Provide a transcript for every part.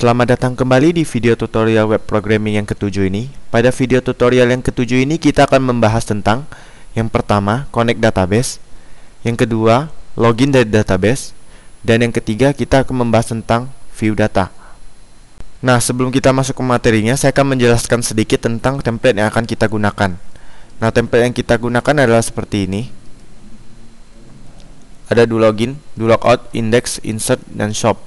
Selamat datang kembali di video tutorial web programming yang ketujuh ini. Pada video tutorial yang ketujuh ini kita akan membahas tentang yang pertama, connect database, yang kedua, login dari database, dan yang ketiga kita akan membahas tentang view data. Nah, sebelum kita masuk ke materinya, saya akan menjelaskan sedikit tentang template yang akan kita gunakan. Nah, template yang kita gunakan adalah seperti ini. Ada do login, do logout, index, insert, dan shop.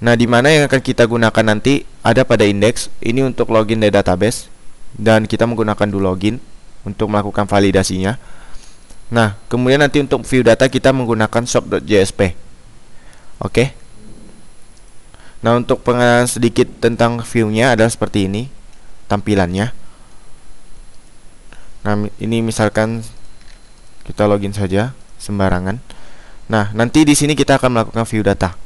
Nah, di mana yang akan kita gunakan nanti ada pada index. Ini untuk login dari database, dan kita menggunakan do login untuk melakukan validasinya. Nah, kemudian nanti untuk view data kita menggunakan shop.jsp. Oke. Nah, untuk pengenalan sedikit tentang view-nya adalah seperti ini tampilannya. Nah, ini misalkan kita login saja sembarangan. Nah, nanti di sini kita akan melakukan view data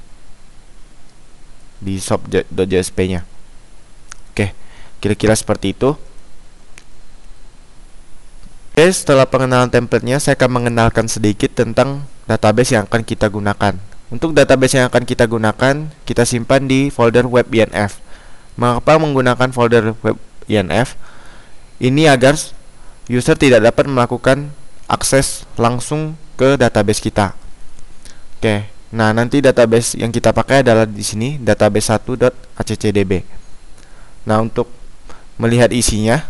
di shop.jsp-nya. Oke, kira-kira seperti itu. Oke, setelah pengenalan template-nya, saya akan mengenalkan sedikit tentang database yang akan kita gunakan. Untuk database yang akan kita gunakan, kita simpan di folder web.inf. Mengapa menggunakan folder web.inf? Ini agar user tidak dapat melakukan akses langsung ke database kita. Oke, nah nanti database yang kita pakai adalah di sini database1.accdb. Nah, untuk melihat isinya,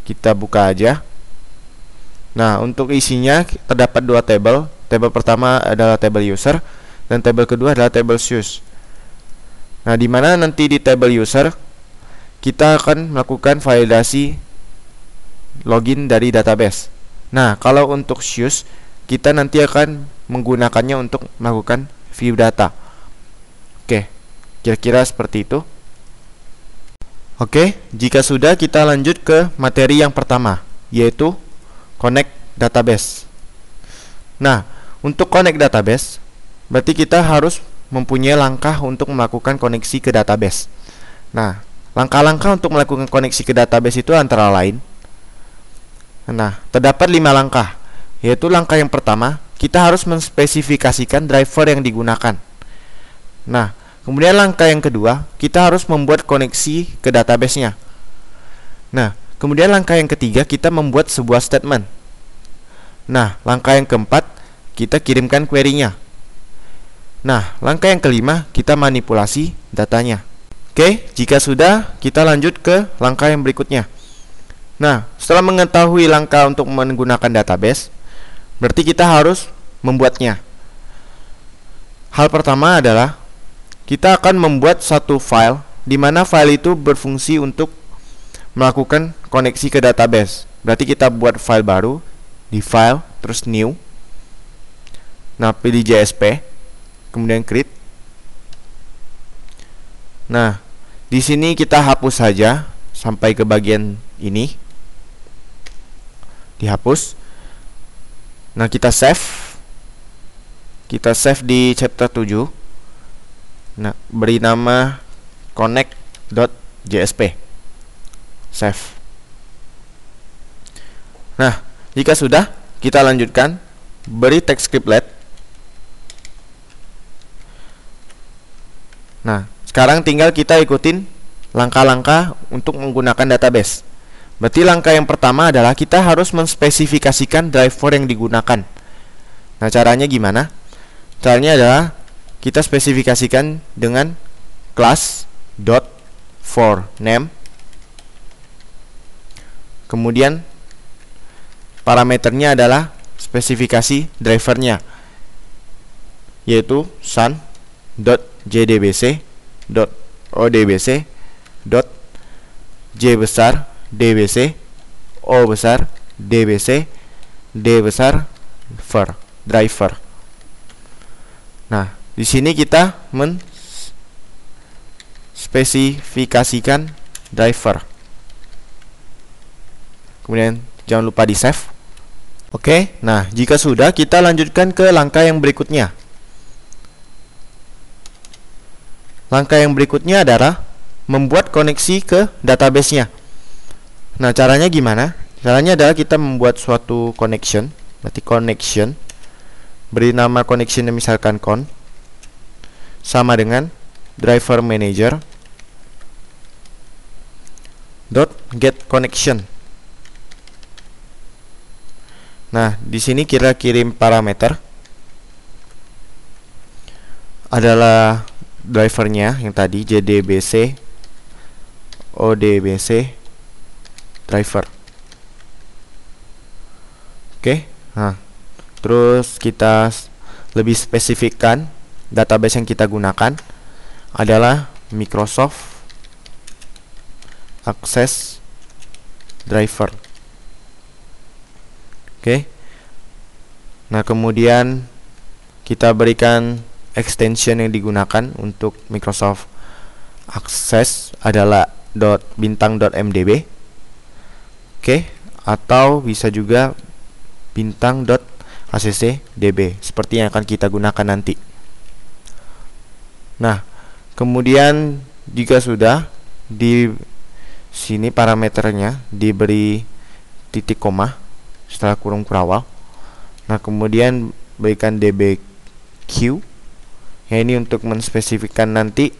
kita buka aja. Nah, untuk isinya terdapat dua tabel. Tabel pertama adalah tabel user dan tabel kedua adalah tabel use. Nah, di mana nanti di tabel user kita akan melakukan validasi login dari database. Nah, kalau untuk use kita nanti akan menggunakannya untuk melakukan view data. Oke, kira-kira seperti itu. Oke, jika sudah kita lanjut ke materi yang pertama, yaitu connect database. Nah, untuk connect database berarti kita harus mempunyai langkah untuk melakukan koneksi ke database. Nah, langkah-langkah untuk melakukan koneksi ke database itu antara lain, nah, terdapat 5 langkah. Yaitu langkah yang pertama, kita harus menspesifikasikan driver yang digunakan. Nah, kemudian langkah yang kedua, kita harus membuat koneksi ke database-nya. Nah, kemudian langkah yang ketiga, kita membuat sebuah statement. Nah, langkah yang keempat, kita kirimkan query-nya. Nah, langkah yang kelima, kita manipulasi datanya. Oke, jika sudah, kita lanjut ke langkah yang berikutnya. Nah, setelah mengetahui langkah untuk menggunakan database, berarti kita harus membuatnya. Hal pertama adalah kita akan membuat satu file, di mana file itu berfungsi untuk melakukan koneksi ke database. Berarti kita buat file baru, di file, terus new. Nah, pilih JSP, kemudian create. Nah, di sini kita hapus saja sampai ke bagian ini. Dihapus. Nah, kita save. Kita save di chapter 7. Nah, beri nama connect.jsp. Save. Nah, jika sudah, kita lanjutkan. Beri text scriptlet. Nah, sekarang tinggal kita ikutin langkah-langkah untuk menggunakan database. Berarti langkah yang pertama adalah kita harus menspesifikasikan driver yang digunakan. Nah, caranya gimana? Caranya adalah kita spesifikasikan dengan class.forName. Kemudian parameternya adalah spesifikasi drivernya, yaitu sun.jdbc.odbc.j besar dbc, o besar dbc, d besar driver. Nah, di sini kita menspesifikasikan driver. Kemudian jangan lupa di save. Oke, nah jika sudah, kita lanjutkan ke langkah yang berikutnya. Langkah yang berikutnya adalah membuat koneksi ke database-nya. Nah, caranya gimana? Caranya adalah kita membuat suatu connection. Berarti connection, beri nama connectionnya misalkan con, sama dengan driver manager dot get connection. Nah, di sini kita kirim parameter adalah drivernya yang tadi JDBC ODBC driver. Oke. Nah, terus kita lebih spesifikkan database yang kita gunakan adalah Microsoft Access Driver. Oke. Nah, kemudian kita berikan extension yang digunakan untuk Microsoft Access adalah .bintang.mdb. Oke, atau bisa juga bintang.accdb seperti yang akan kita gunakan nanti. Nah, kemudian jika sudah di sini parameternya diberi titik koma setelah kurung kurawal. Nah, kemudian berikan dbq ya, ini untuk menspesifikkan nanti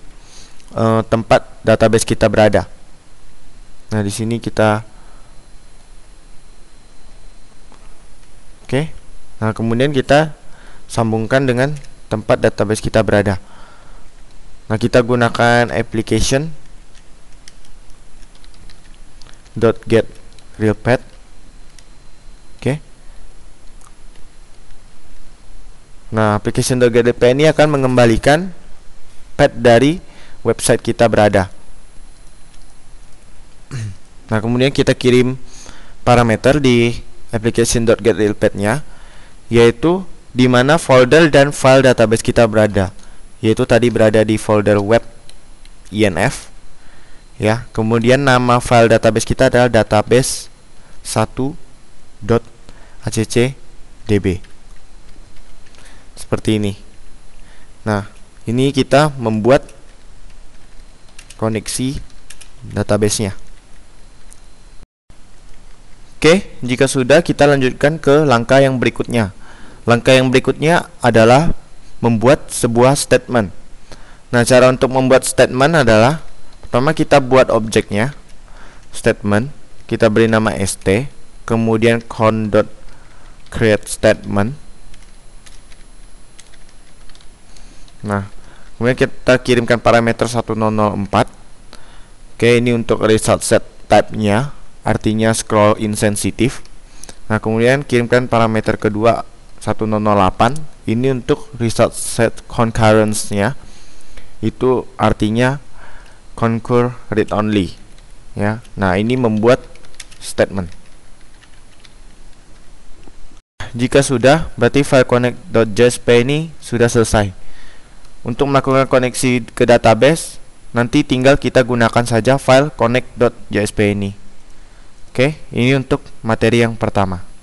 tempat database kita berada. Nah, di sini kita oke. Nah, kemudian kita sambungkan dengan tempat database kita berada. Nah, kita gunakan application .get real path. Oke. Nah, application .get real path ini akan mengembalikan path dari website kita berada. Nah, kemudian kita kirim parameter di application.getRealPath-nya, yaitu di mana folder dan file database kita berada, yaitu tadi berada di folder web INF ya. Kemudian nama file database kita adalah database 1.accdb seperti ini. Nah, ini kita membuat koneksi database-nya. Oke, jika sudah, kita lanjutkan ke langkah yang berikutnya. Langkah yang berikutnya adalah membuat sebuah statement. Nah, cara untuk membuat statement adalah pertama kita buat objeknya, statement, kita beri nama st, kemudian count.createStatement. Nah, kemudian kita kirimkan parameter 1004. Oke, ini untuk result set type-nya, artinya scroll insensitive. Nah, kemudian kirimkan parameter kedua 1008. Ini untuk result set concurrence-nya, itu artinya concur read only ya. Nah, ini membuat statement. Jika sudah, berarti file connect.jsp ini sudah selesai. Untuk melakukan koneksi ke database, nanti tinggal kita gunakan saja file connect.jsp ini. Oke, ini untuk materi yang pertama.